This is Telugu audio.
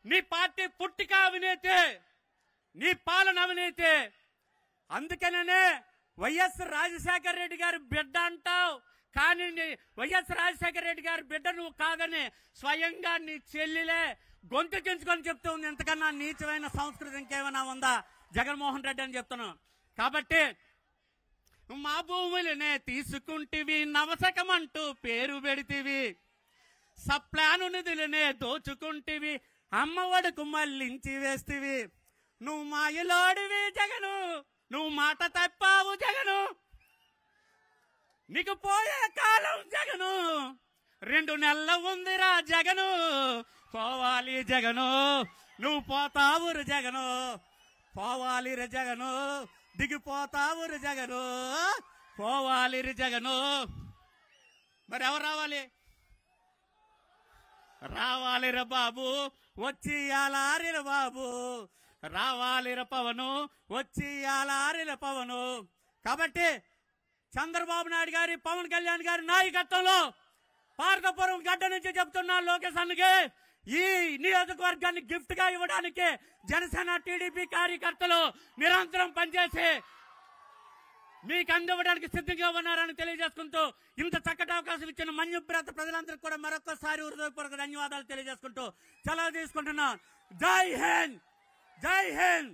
నీ పార్టీ పుట్టిక అవినీతి, నీ పాలన అవినీతి. అందుకనే వైఎస్ రాజశేఖర రెడ్డి గారి బిడ్డ అంటావు, కానీ వైఎస్ రాజశేఖర రెడ్డి గారి బిడ్డ నువ్వు కాదని స్వయంగా నీ చెల్లిలే గొంతు చించుకొని చెప్తూ ఉంది. ఇంతకన్నా నీచమైన సంస్కృతి ఇంకేమైనా ఉందా జగన్మోహన్ రెడ్డి అని చెప్తున్నావు. కాబట్టి మా భూములనే తీసుకుంటివి, నవశకమంటూ పేరు పెడితివి, సప్లాను నిధులనే దోచుకుంటివి, అమ్మఒడుకు మళ్ళించి వేస్తివి. నువ్వు మాయలోడివి జగను, నువ్వు మాట తప్పావు జగను, నీకు పోయే కాలం జగను, 2 నెలలు ఉందిరా జగను, పోవాలి జగను, నువ్వు పోతావురు జగను, పోవాలిరు జగను, దిగిపోతావురు జగను, పోవాలిరు జగను. మరి ఎవరు రావాలి? రావాలిర బాబు వచ్చి ఆలారిర బాబు, రావాలిర పవను వచ్చి ఆలారిర పవను. కాబట్టి చంద్రబాబు నాయుడు గారి, పవన్ కళ్యాణ్ గారి నాయకత్వంలో పార్వతీపురం గడ్డ నుంచి చెప్తున్నా లోకేష్ అన్నకి ఈ నియోజకవర్గాన్ని గిఫ్ట్ గా ఇవ్వడానికి జనసేన టీడీపీ కార్యకర్తలు నిరంతరం పనిచేసి మీకు అందివ్వడానికి సిద్ధంగా ఉన్నారని తెలియజేసుకుంటూ ఇంత చక్కటి అవకాశం ఇచ్చిన మన్యుభ్రత ప్రజలందరికీ కూడా మరొకసారి హృదయపూర్వక ధన్యవాదాలు తెలియజేసుకుంటూ సెలవు తీసుకుంటున్నాను. జై హింద్, జై హింద్.